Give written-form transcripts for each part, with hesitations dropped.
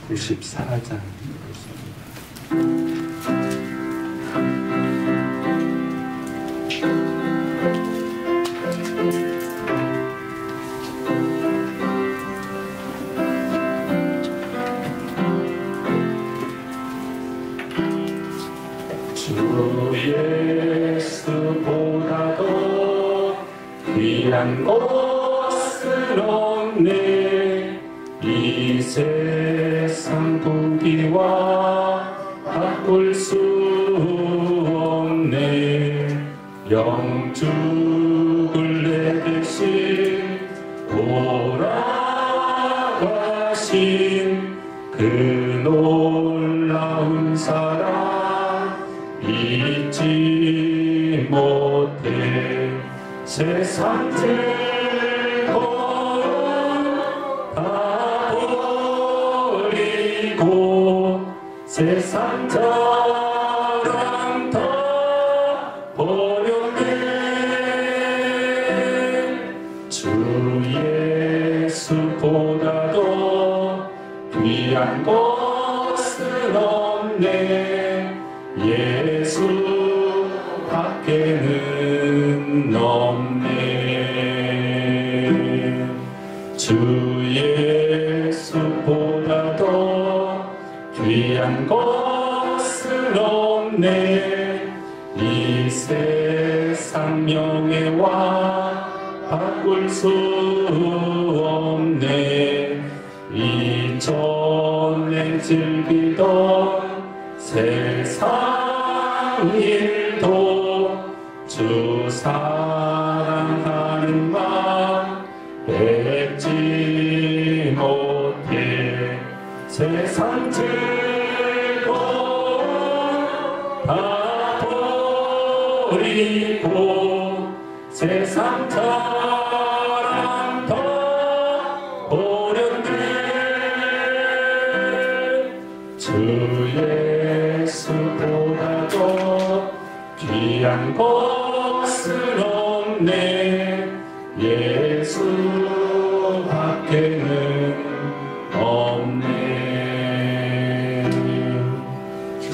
94장 주 예수보다도 귀한 것은 없네. 이 세상 부귀와 바꿀 수 없네. 영죽을 내 대신 돌아가신 그 놀라운 사랑 잊지 못해. 세상 즐거움 다 버리고 세상 자랑 다 버렸네. 주 예수보다도 귀한 것은 없네. 예수 밖에는 없네. 주 예수보다도 귀한 것은 없네. 이 세상 명예와 바꿀 수 없네. 이전에 즐기던 세상 일도 주 사랑하는 마음 뺏지 못해. 세상 즐거움 다 버리고 세상 자랑 다 버렸네. 주 예수보다도 귀한 것은 없네. 예수 밖에는 없네. 주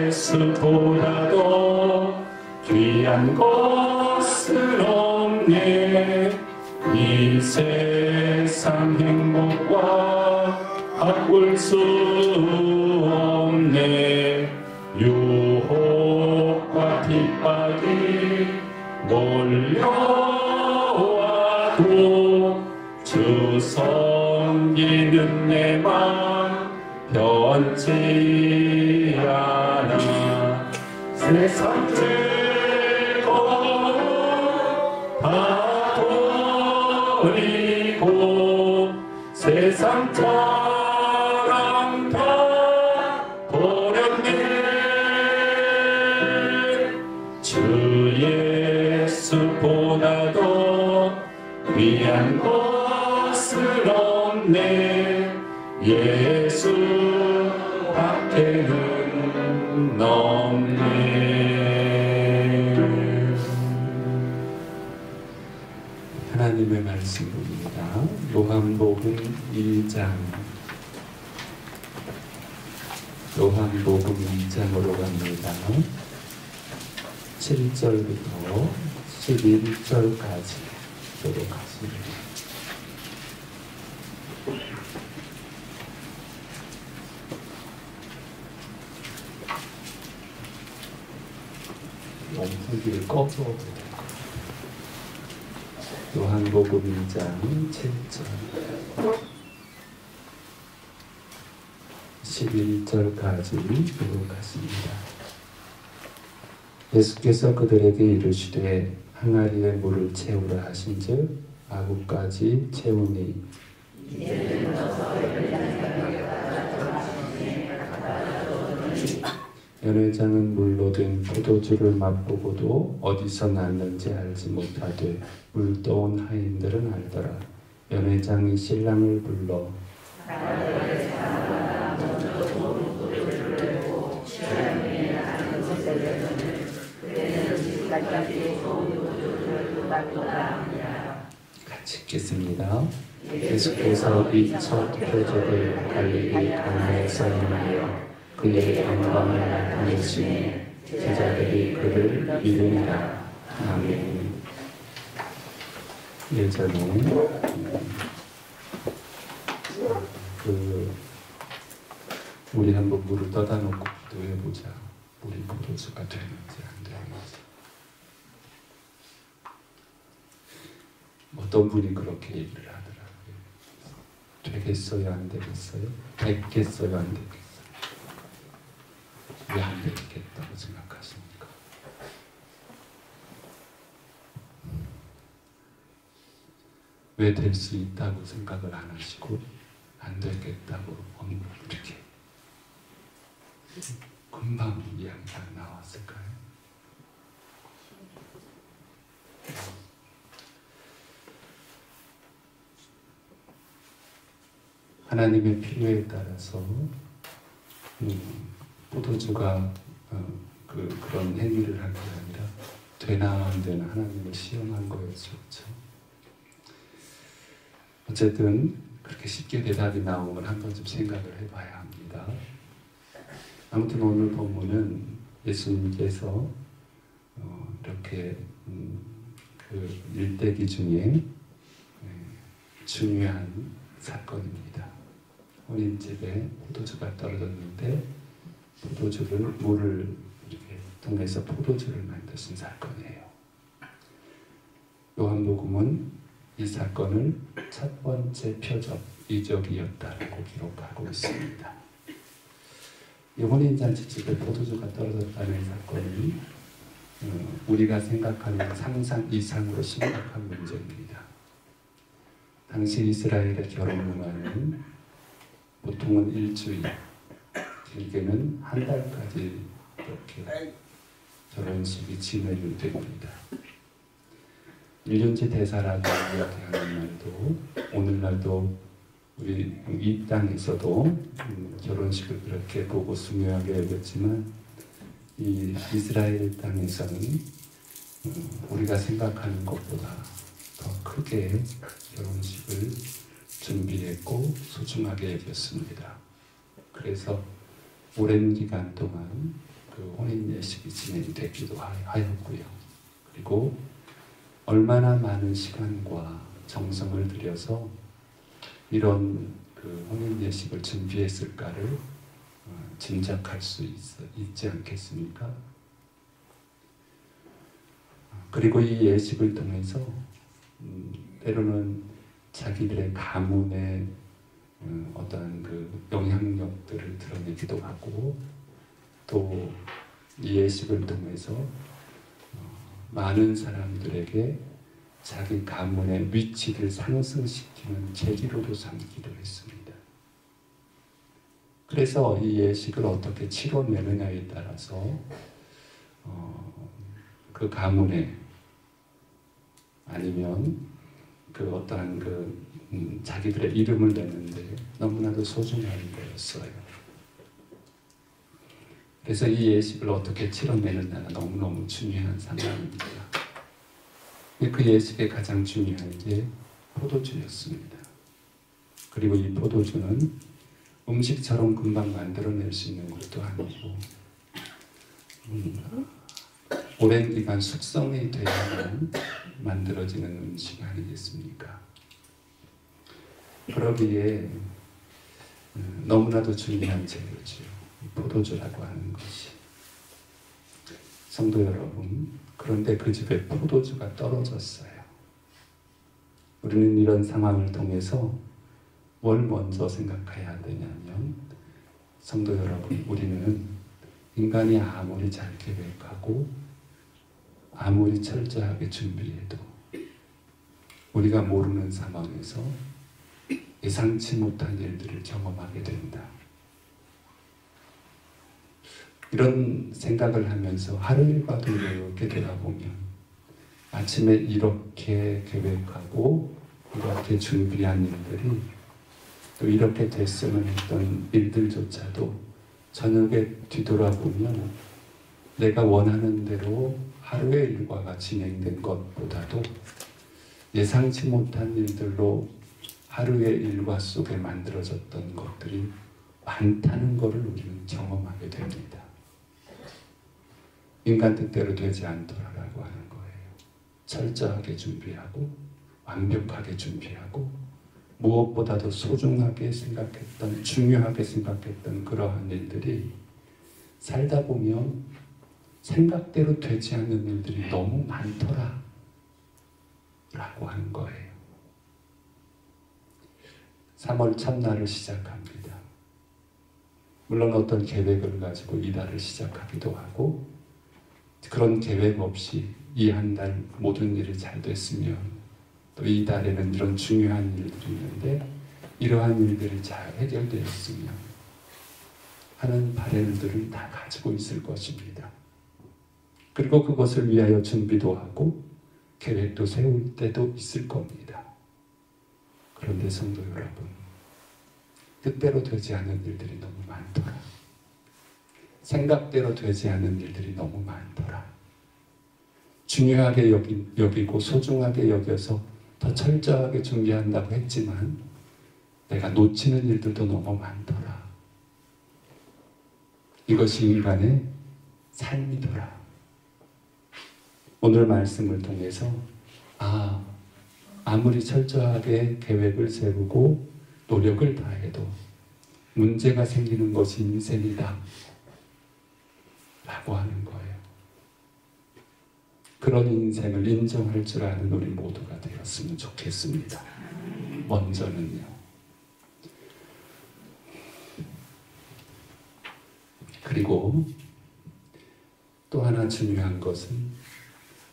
예수보다도 귀한 것은 없네. 이 세상 행복과 바꿀 수 없네. 유혹과 핍박이 몰려와도 주 섬기는 내 맘 변치 않아. 세상 즐거움 다 버리고 세상 자랑 다 버렸네. 주 예수보다도 귀한 것은 없네. 예수 밖에는 없네. 하나님의 말씀입니다. 요한복음 1장 요한복음 2장으로 갑니다. 7절부터 11절까지 들어가십니다. 영상기를 꺼서 요한복음 2장 7절 11절까지 들어가십니다. 예수께서 그들에게 이르시되 항아리에 물을 채우라 하신즉 아구까지 채우니 연회장은 물로 된 포도주를 맛보고도 어디서 났는지 알지 못하되 물 떠온 하인들은 알더라. 연회장이 신랑을 불러 같이 읽겠습니다. 예수께서 이 첫 표적을 갈릴리 가나에서 행하여 그의 영광을 나타내시니 제자들이 그를 믿으니라. 아멘. 예전에 우리 한번 물을 떠다 놓고 기도해보자. 물이 포도주가 되는지 안 되는지. 어떤 분이 그렇게 얘기를 하더라고요. 되겠어요? 안 되겠어요? 됐겠어요? 안 되겠어요? 왜 안 되겠다고 생각하십니까? 왜 될 수 있다고 생각을 안 하시고 안 되겠다고 이렇게 금방 이야기가 나왔을까요? 하나님의 필요에 따라서 포도주가 그런 행위를 한 게 아니라 되나 안 되나 하나님을 시험한 거였죠. 그렇죠? 어쨌든 그렇게 쉽게 대답이 나온 걸 한 번쯤 생각을 해봐야 합니다. 아무튼 오늘 본문은 예수님께서 이렇게 그 일대기 중에 중요한 사건입니다. 혼인집에 포도주가 떨어졌는데 물을 이렇게 통해서 포도주를 만드신 사건이에요. 요한복음은 이 사건을 첫 번째 표적, 이적이었다고 기록하고 있습니다. 이 혼인잔치집에 포도주가 떨어졌다는 사건이 우리가 생각하는 상상 이상으로 심각한 문제입니다. 당시 이스라엘의 결혼 문화는 보통은 일주일, 길게는 한 달까지 이렇게 결혼식이 진행됩니다. 1년째 대사라고 이야기하는 날도 오늘날도 우리 이 땅에서도 결혼식을 그렇게 보고 중요하게 여겼지만 이 이스라엘 땅에서는 우리가 생각하는 것보다 더 크게 결혼식을 준비했고 소중하게 여겼습니다. 그래서 오랜 기간 동안 그 혼인 예식이 진행되기도 하였고요. 그리고 얼마나 많은 시간과 정성을 들여서 이런 그 혼인 예식을 준비했을까를 짐작할 수 있지 않겠습니까? 그리고 이 예식을 통해서 때로는 자기들의 가문의 어떠한 그 영향력들을 드러내기도 하고 또 이 예식을 통해서 많은 사람들에게 자기 가문의 위치를 상승시키는 계기로도 삼기도 했습니다. 그래서 이 예식을 어떻게 치러내느냐에 따라서 그 가문에 아니면 그 어떠한 그 자기들의 이름을 내는데 너무나도 소중한 거였어요. 그래서 이 예식을 어떻게 치러내느냐가 너무너무 중요한 상황입니다. 그 예식의 가장 중요한 게 포도주였습니다. 그리고 이 포도주는 음식처럼 금방 만들어낼 수 있는 것도 아니고 오랜 기간 숙성이 되어야만 만들어지는 음식 아니겠습니까? 그러기에 너무나도 중요한 재료죠. 포도주라고 하는 것이. 성도 여러분, 그런데 그 집에 포도주가 떨어졌어요. 우리는 이런 상황을 통해서 뭘 먼저 생각해야 되냐면, 성도 여러분, 우리는 인간이 아무리 잘 계획하고 아무리 철저하게 준비해도 우리가 모르는 상황에서 예상치 못한 일들을 경험하게 된다. 이런 생각을 하면서 하루 일과도 이렇게 되어보면 아침에 이렇게 계획하고 이렇게 준비한 일들이 또 이렇게 됐으면 했던 일들조차도 저녁에 뒤돌아보면 내가 원하는 대로 하루의 일과가 진행된 것보다도 예상치 못한 일들로 하루의 일과 속에 만들어졌던 것들이 많다는 것을 우리는 경험하게 됩니다. 인간 뜻대로 되지 않더라라고 하는 거예요. 철저하게 준비하고 완벽하게 준비하고 무엇보다도 소중하게 생각했던, 중요하게 생각했던 그러한 일들이 살다 보면 생각대로 되지 않는 일들이 너무 많더라 라고 하는 거예요. 3월 첫날을 시작합니다. 물론 어떤 계획을 가지고 이달을 시작하기도 하고, 그런 계획 없이 이 한 달 모든 일이 잘 됐으면 또 이 달에는 이런 중요한 일들이 있는데 이러한 일들이 잘 해결되었으면 하는 바램들을 다 가지고 있을 것입니다. 그리고 그것을 위하여 준비도 하고 계획도 세울 때도 있을 겁니다. 그런데 성도 여러분, 뜻대로 되지 않는 일들이 너무 많더라. 생각대로 되지 않는 일들이 너무 많더라. 중요하게 여기고 소중하게 여겨서 더 철저하게 준비한다고 했지만 내가 놓치는 일들도 너무 많더라. 이것이 인간의 삶이더라. 오늘 말씀을 통해서 아무리 철저하게 계획을 세우고 노력을 다해도 문제가 생기는 것이 인생이다 라고 하는 거예요. 그런 인생을 인정할 줄 아는 우리 모두가 되었으면 좋겠습니다. 먼저는요. 그리고 또 하나 중요한 것은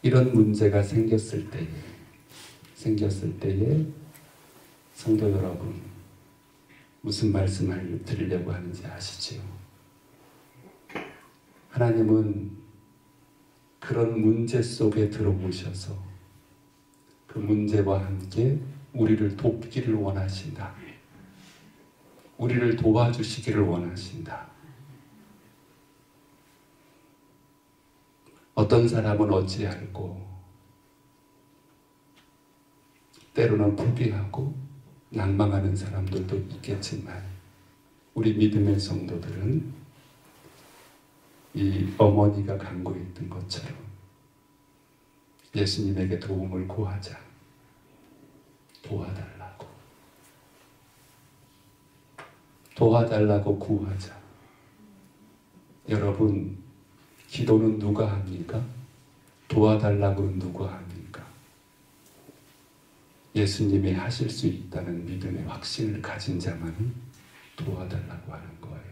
이런 문제가 생겼을 때에 성도 여러분, 무슨 말씀을 드리려고 하는지 아시지요? 하나님은 그런 문제 속에 들어오셔서 그 문제와 함께 우리를 돕기를 원하신다. 우리를 도와주시기를 원하신다. 어떤 사람은 어찌할고 때로는 포기하고 낭망하는 사람들도 있겠지만 우리 믿음의 성도들은 이 어머니가 간구했던 것처럼 예수님에게 도움을 구하자. 도와달라고 구하자. 여러분, 기도는 누가 합니까? 도와달라고는 누가 합니까? 예수님이 하실 수 있다는 믿음의 확신을 가진 자만은 도와달라고 하는 거예요.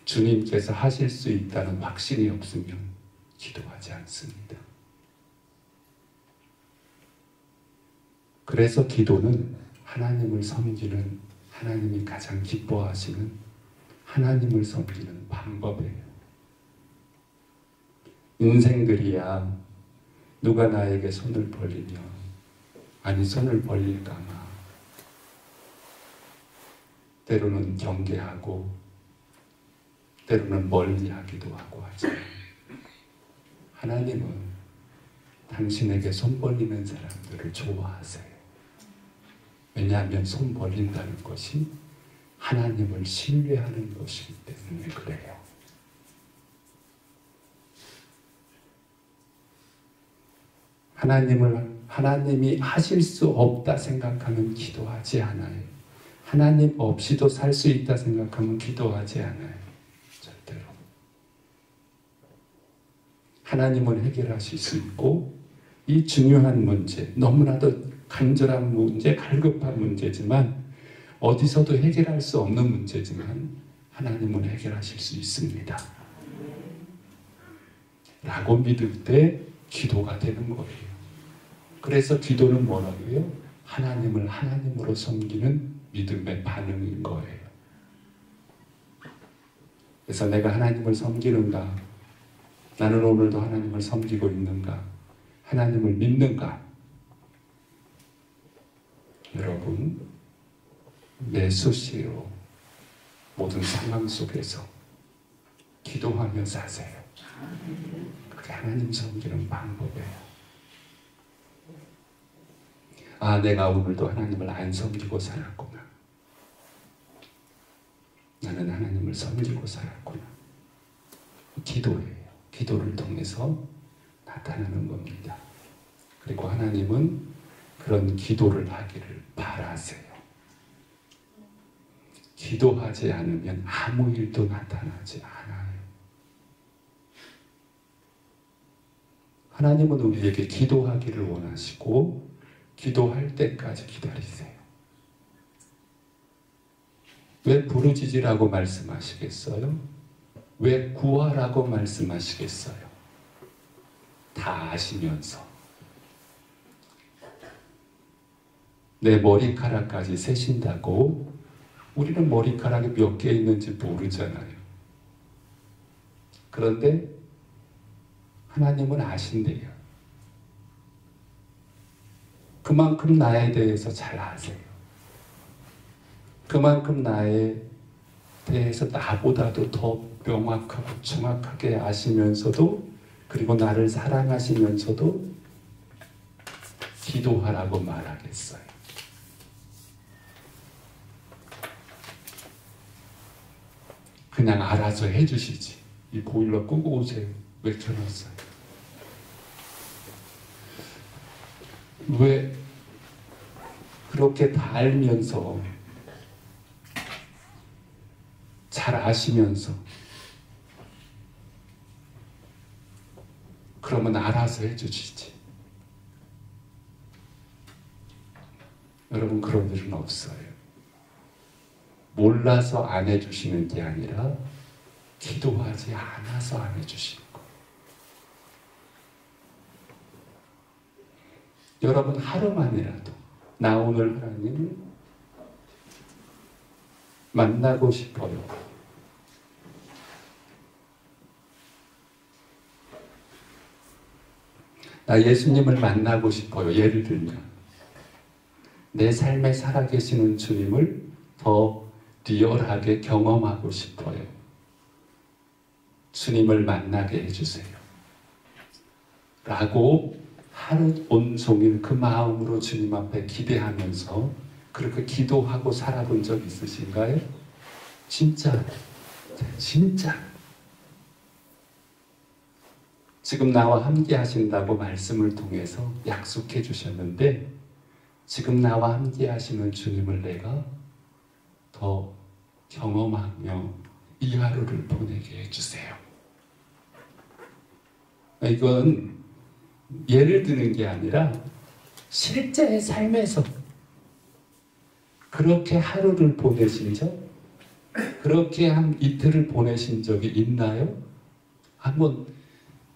주님께서 하실 수 있다는 확신이 없으면 기도하지 않습니다. 그래서 기도는 하나님을 섬기는, 하나님이 가장 기뻐하시는 하나님을 섬기는 방법이에요. 인생들이야 누가 나에게 손을 벌리면 손을 벌릴까마 때로는 경계하고 때로는 멀리하기도 하고 하죠. 하나님은 당신에게 손 벌리는 사람들을 좋아하세요. 왜냐하면 손 벌린다는 것이 하나님을 신뢰하는 것이기 때문에 그래요. 하나님이 하실 수 없다 생각하면 기도하지 않아요. 하나님 없이도 살 수 있다 생각하면 기도하지 않아요. 절대로. 하나님은 해결하실 수 있고 이 중요한 문제, 너무나도 간절한 문제, 갈급한 문제지만 어디서도 해결할 수 없는 문제지만 하나님은 해결하실 수 있습니다. 라고 믿을 때 기도가 되는 거예요. 그래서 기도는 뭐라고요? 하나님을 하나님으로 섬기는 믿음의 반응인 거예요. 그래서 내가 하나님을 섬기는가? 나는 오늘도 하나님을 섬기고 있는가? 하나님을 믿는가? 여러분, 매수시로 모든 상황 속에서 기도하며 사세요. 그게 하나님 섬기는 방법이에요. 아, 내가 오늘도 하나님을 안 섬기고 살았구나. 나는 하나님을 섬기고 살았구나. 기도예요. 기도를 통해서 나타나는 겁니다. 그리고 하나님은 그런 기도를 하기를 바라세요. 기도하지 않으면 아무 일도 나타나지 않아요. 하나님은 우리에게 기도하기를 원하시고 기도할 때까지 기다리세요. 왜 부르짖으라고 말씀하시겠어요? 왜 구하라고 말씀하시겠어요? 다 아시면서 내 머리카락까지 세신다고 우리는 머리카락이 몇 개 있는지 모르잖아요. 그런데 하나님은 아신대요. 그만큼 나에 대해서 잘 아세요. 그만큼 나에 대해서 나보다도 더 명확하고 정확하게 아시면서도 그리고 나를 사랑하시면서도 기도하라고 말하겠어요. 그냥 알아서 해주시지. 이 보일러 끄고 오세요. 왜 켜놨어요? 왜 그렇게 다 알면서 잘 아시면서 그러면 알아서 해주시지. 여러분 그런 일은 없어요. 몰라서 안 해주시는 게 아니라 기도하지 않아서 안 해주시는 거예요. 여러분 하루만이라도 나 오늘 하나님을 만나고 싶어요. 나 예수님을 만나고 싶어요. 예를 들면 내 삶에 살아계시는 주님을 더 리얼하게 경험하고 싶어요. 주님을 만나게 해주세요. 라고 하루 온종일 그 마음으로 주님 앞에 기대하면서 그렇게 기도하고 살아본 적 있으신가요? 진짜 지금 나와 함께 하신다고 말씀을 통해서 약속해 주셨는데 지금 나와 함께 하시는 주님을 내가 더 경험하며 이 하루를 보내게 해주세요. 이건 예를 드는 게 아니라 실제 삶에서 그렇게 하루를 보내신 적, 그렇게 한 이틀을 보내신 적이 있나요? 한번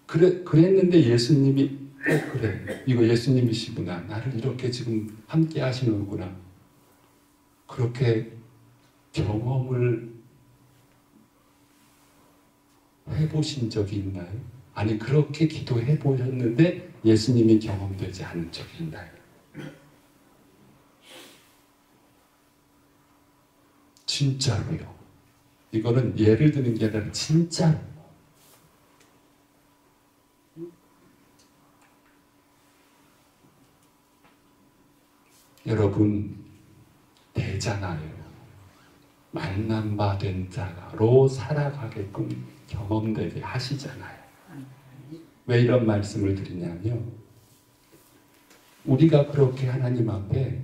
그랬는데 예수님이 그래 이거 예수님이시구나. 나를 이렇게 지금 함께 하시는구나. 그렇게 경험을 해보신 적이 있나요? 아니 그렇게 기도해 보셨는데 예수님이 경험되지 않은 적이 있나요? 진짜로요. 이거는 예를 드는 게 아니라 진짜로. 여러분 되잖아요. 만남 받은 자로 살아가게끔 경험되게 하시잖아요. 왜 이런 말씀을 드리냐면 우리가 그렇게 하나님 앞에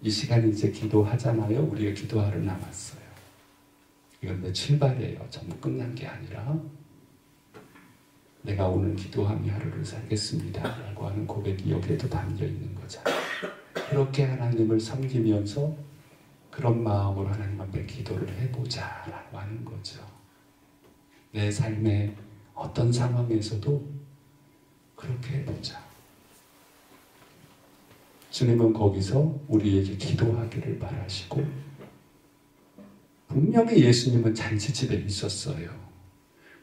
이 시간에 이제 기도하잖아요. 우리가 기도하러 남았어요. 이건 내 출발이에요. 전부 끝난 게 아니라 내가 오늘 기도하며 하루를 살겠습니다 라고 하는 고백이 여기에도 담겨 있는 거잖아요. 그렇게 하나님을 섬기면서 그런 마음으로 하나님 앞에 기도를 해보자 라고 하는 거죠. 내 삶의 어떤 상황에서도 그렇게 해보자. 주님은 거기서 우리에게 기도하기를 바라시고 분명히 예수님은 잔치집에 있었어요.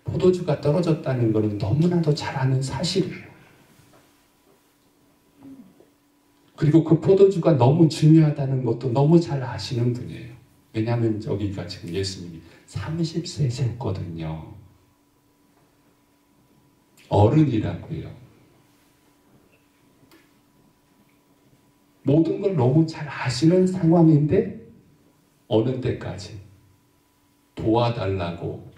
포도주가 떨어졌다는 것은 너무나도 잘 아는 사실이에요. 그리고 그 포도주가 너무 중요하다는 것도 너무 잘 아시는 분이에요. 왜냐하면 여기가 지금 예수님이 30세셨거든요. 어른이라고요. 모든 걸 너무 잘 아시는 상황인데 어느 때까지 도와달라고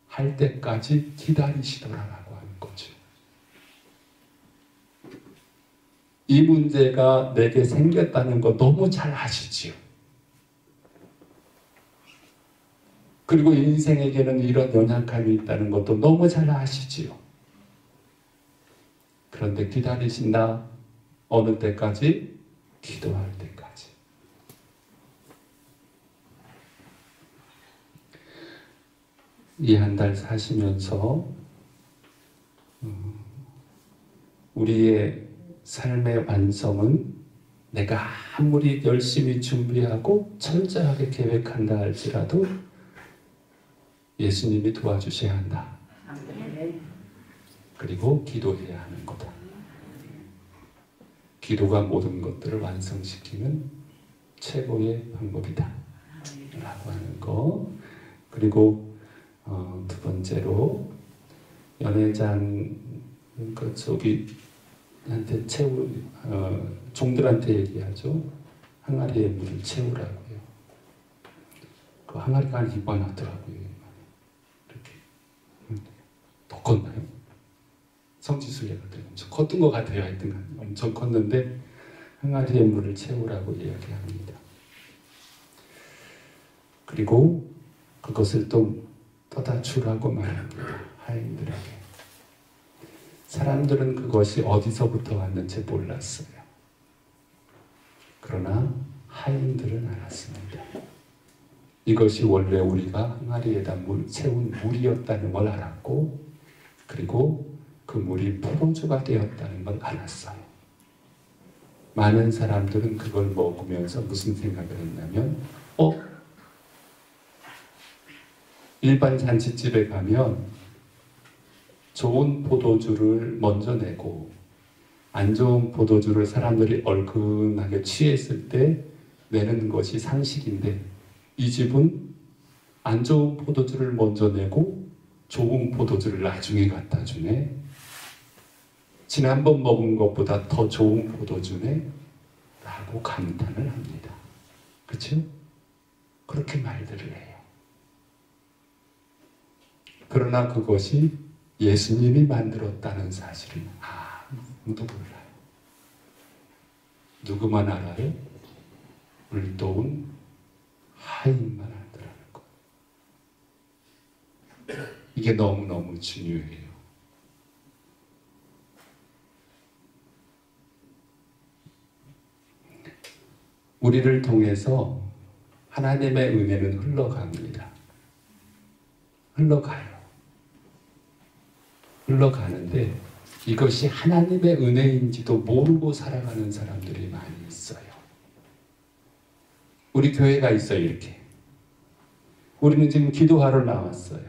할 때까지 기다리시더라라고 하는 거죠. 이 문제가 내게 생겼다는 거 너무 잘 아시지요. 그리고 인생에게는 이런 연약함이 있다는 것도 너무 잘 아시지요. 그런데 기다리신다. 어느 때까지? 기도할 때까지. 이 한 달 사시면서 우리의 삶의 완성은 내가 아무리 열심히 준비하고 철저하게 계획한다 할지라도 예수님이 도와주셔야 한다. 그리고 기도해야 하는 거다. 기도가 모든 것들을 완성시키는 최고의 방법이다 라고 하는 거. 그리고 두 번째로 연회장 한테 종들한테 얘기하죠. 항아리에 물을 채우라고요. 그 항아리가 한 이만하더라고요. 이렇게 더 컸나요? 성지순례가 엄청 컸던 것 같아요. 하여튼 엄청 컸는데 항아리에 물을 채우라고 이야기합니다. 그리고 그것을 또 떠다 주라고 말합니다. 하인들에게. 사람들은 그것이 어디서부터 왔는지 몰랐어요. 그러나 하인들은 알았습니다. 이것이 원래 우리가 항아리에다 채운 물이었다는 걸 알았고, 그리고 그 물이 포도주가 되었다는 걸 알았어요. 많은 사람들은 그걸 먹으면서 무슨 생각을 했냐면, 일반 잔치집에 가면 좋은 포도주를 먼저 내고 안 좋은 포도주를 사람들이 얼큰하게 취했을 때 내는 것이 상식인데, 이 집은 안 좋은 포도주를 먼저 내고 좋은 포도주를 나중에 갖다 주네. 지난번 먹은 것보다 더 좋은 포도주네 라고 감탄을 합니다. 그렇죠? 그렇게 말들을 해요. 그러나 그것이 예수님이 만들었다는 사실은 아무도 몰라요. 누구만 알아요? 물도운 하인만 알더라는 거예요. 이게 너무너무 중요해요. 우리를 통해서 하나님의 은혜는 흘러갑니다. 흘러가는데 이것이 하나님의 은혜인지도 모르고 살아가는 사람들이 많이 있어요. 우리 교회가 있어요, 이렇게. 우리는 지금 기도하러 나왔어요.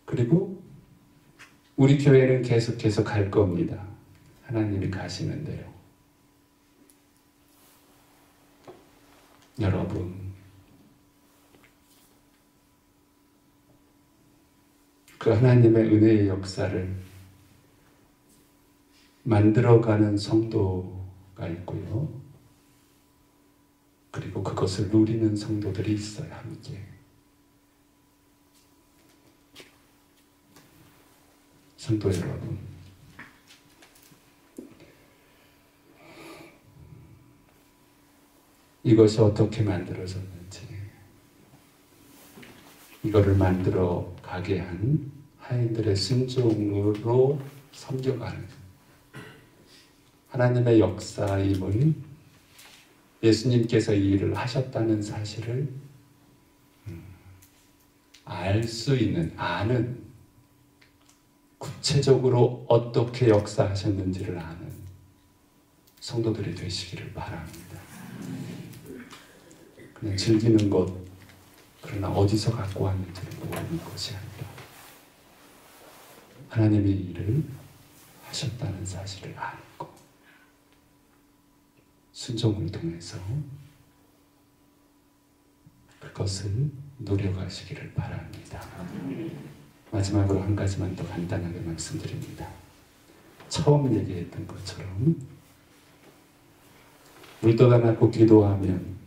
그리고 우리 교회는 계속해서 갈 겁니다. 하나님이 가시는 대로. 여러분, 그 하나님의 은혜의 역사를 만들어가는 성도가 있고요. 그리고 그것을 누리는 성도들이 있어요, 함께. 성도 여러분, 이것이 어떻게 만들어졌는지, 이거를 만들어 가게 한 하인들의 순종으로 섬겨가는 하나님의 역사임을, 예수님께서 이 일을 하셨다는 사실을 알 수 있는, 아는, 구체적으로 어떻게 역사하셨는지를 아는 성도들이 되시기를 바랍니다. 그냥 즐기는 것, 그러나 어디서 갖고 왔는지를 모르는 것이 아니라 하나님의 일을 하셨다는 사실을 알고 순종을 통해서 그것을 누려가시기를 바랍니다. 마지막으로 한 가지만 더 간단하게 말씀드립니다. 처음 얘기했던 것처럼 물떠다 놨고 기도하면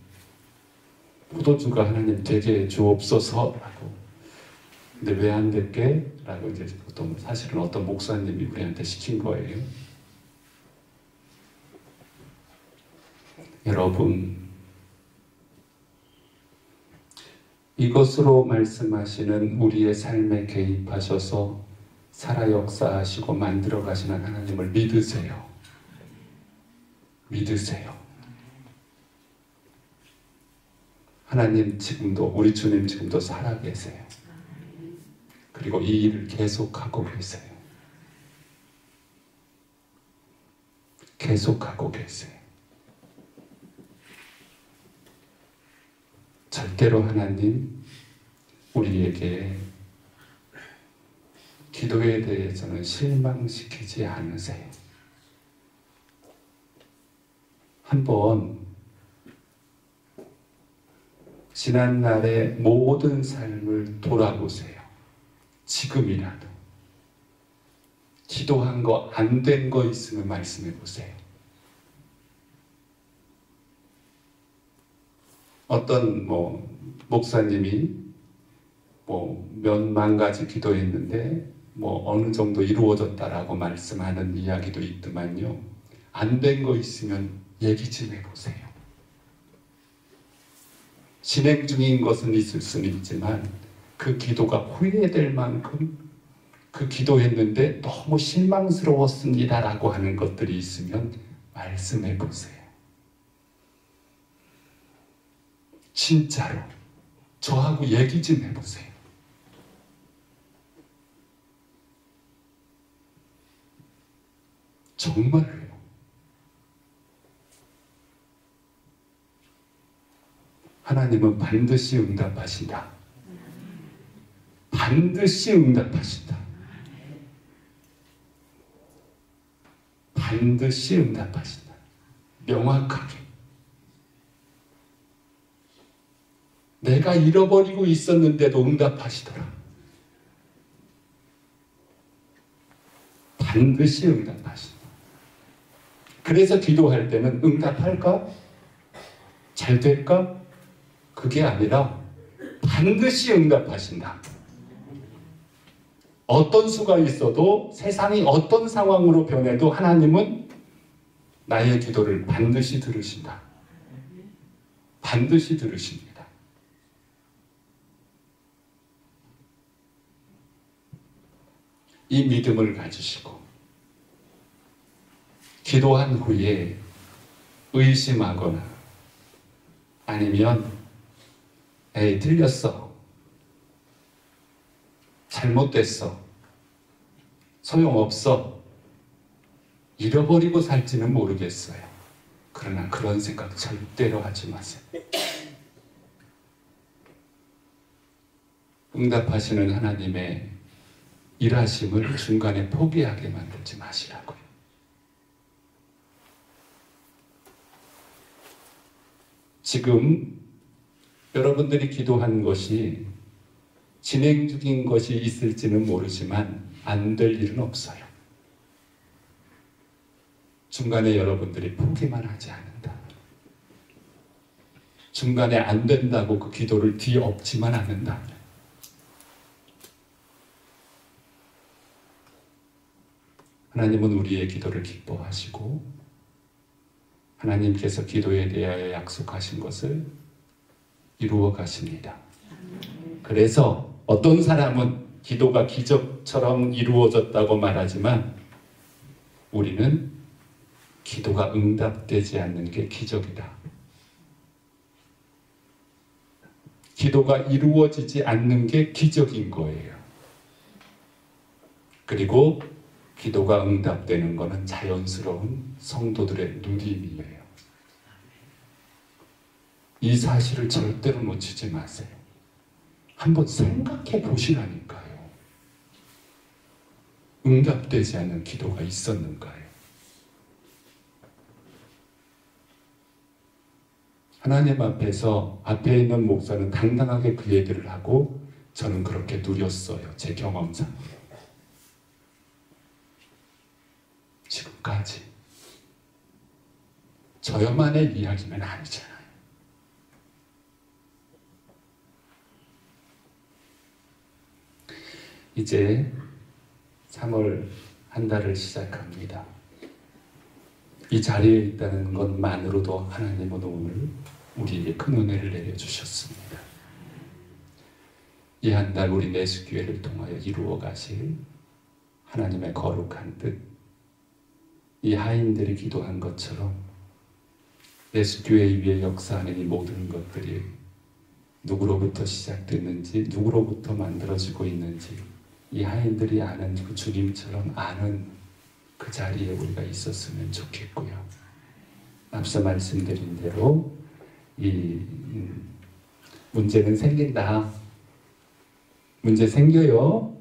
포도주가 하나님 되게 주옵소서 라고. 근데 왜 안 됐게? 라고 이제 보통 사실은 어떤 목사님이 우리한테 시킨 거예요. 여러분, 이것으로 말씀하시는 우리의 삶에 개입하셔서 살아 역사하시고 만들어 가시는 하나님을 믿으세요. 믿으세요. 하나님 지금도, 우리 주님 지금도 살아계세요. 그리고 이 일을 계속하고 계세요. 계속하고 계세요. 절대로 하나님 우리에게 기도에 대해서는 실망시키지 않으세요. 한번 지난날의 모든 삶을 돌아보세요. 지금이라도 기도한 거 안 된 거 있으면 말씀해 보세요. 어떤 목사님이 몇만 가지 기도했는데 어느 정도 이루어졌다라고 말씀하는 이야기도 있더만요. 안 된 거 있으면 얘기 좀 해보세요. 진행 중인 것은 있을 수는 있지만 그 기도가 후회될 만큼 그 기도했는데 너무 실망스러웠습니다 라고 하는 것들이 있으면 말씀해 보세요. 진짜로 저하고 얘기 좀 해보세요. 정말로요. 하나님은 반드시 응답하신다. 반드시 응답하신다. 반드시 응답하신다. 명확하게. 내가 잃어버리고 있었는데도 응답하시더라. 반드시 응답하신다. 그래서 기도할 때는 응답할까? 잘 될까? 그게 아니라 반드시 응답하신다. 어떤 수가 있어도 세상이 어떤 상황으로 변해도 하나님은 나의 기도를 반드시 들으신다. 반드시 들으십니다. 이 믿음을 가지시고 기도한 후에 의심하거나 아니면 에이 틀렸어, 잘못됐어, 소용없어, 잃어버리고 살지는 모르겠어요. 그러나 그런 생각 절대로 하지 마세요. 응답하시는 하나님의 일하심을 중간에 포기하게 만들지 마시라고요. 지금 여러분들이 기도한 것이 진행 중인 것이 있을지는 모르지만 안 될 일은 없어요. 중간에 여러분들이 포기만 하지 않는다. 중간에 안 된다고 그 기도를 뒤엎지만 않는다. 하나님은 우리의 기도를 기뻐하시고 하나님께서 기도에 대하여 약속하신 것을 이루어 가십니다. 그래서 어떤 사람은 기도가 기적처럼 이루어졌다고 말하지만 우리는 기도가 응답되지 않는 게 기적이다. 기도가 이루어지지 않는 게 기적인 거예요. 그리고 기도가 응답되는 것은 자연스러운 성도들의 누림이에요. 이 사실을 절대로 놓치지 마세요. 한번 생각해 보시라니까요. 응답되지 않는 기도가 있었는가요? 하나님 앞에서 앞에 있는 목사는 당당하게 그 얘기를 하고 저는 그렇게 누렸어요. 제 경험상. 저까지. 저여만의 이야기는 아니잖아요. 이제 3월 한 달을 시작합니다. 이 자리에 있다는 것만으로도 하나님은 오늘 우리에게 큰 은혜를 내려주셨습니다. 이 한 달 우리 내수교회를 통하여 이루어 가실 하나님의 거룩한 뜻, 이 하인들이 기도한 것처럼 내수교회 위에 역사하는 이 모든 것들이 누구로부터 시작됐는지, 누구로부터 만들어지고 있는지 이 하인들이 아는 그 주님처럼 아는 그 자리에 우리가 있었으면 좋겠고요. 앞서 말씀드린 대로 이 문제는 생긴다. 문제 생겨요.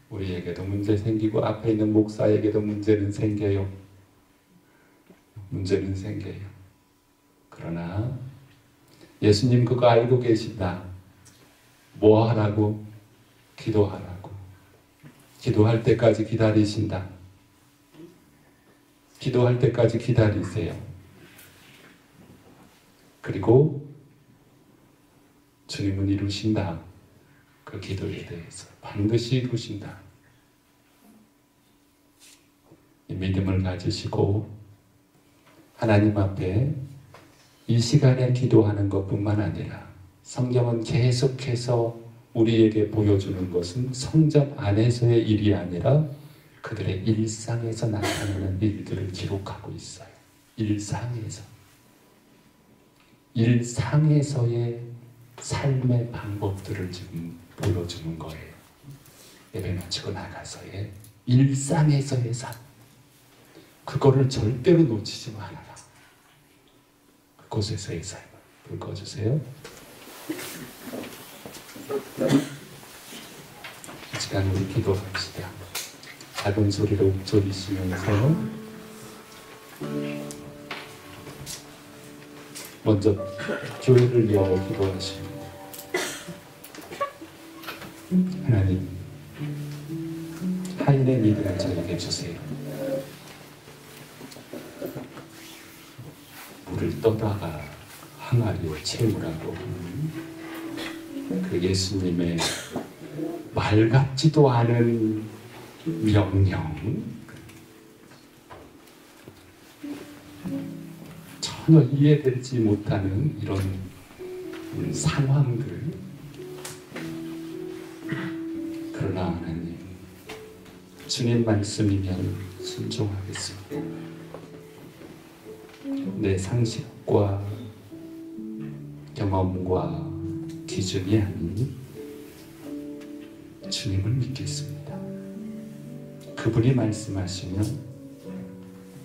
우리에게도 문제 생기고 앞에 있는 목사에게도 문제는 생겨요. 문제는 생겨요. 그러나 예수님 그거 알고 계신다. 뭐 하라고? 기도하라고. 기도할 때까지 기다리신다. 기도할 때까지 기다리세요. 그리고 주님은 이루신다. 그 기도에 대해서 반드시 이루신다. 이 믿음을 가지시고 하나님 앞에 이 시간에 기도하는 것뿐만 아니라 성경은 계속해서 우리에게 보여주는 것은 성전 안에서의 일이 아니라 그들의 일상에서 나타나는 일들을 기록하고 있어요. 일상에서의 삶의 방법들을 지금 보여주는 거예요. 예배 마치고 나가서의 일상에서의 삶, 그거를 절대로 놓치지 말아라. 그곳에서의 삶을 불 꺼주세요. 이 시간 우리 기도합시다. 작은 소리로 읊조리시면서 먼저 교회를 위하여 기도하십니다. 하나님, 하인의 믿음을 저에게 주세요. 물을 떠다가 항아리에 채우라고 하는 그 예수님의 말 같지도 않은 명령, 전혀 이해되지 못하는 이런 상황들, 그러나 하나님, 주님 말씀이면 순종하겠습니다. 내 상식과 경험과 기준이 아닌 주님을 믿겠습니다. 그분이 말씀하시면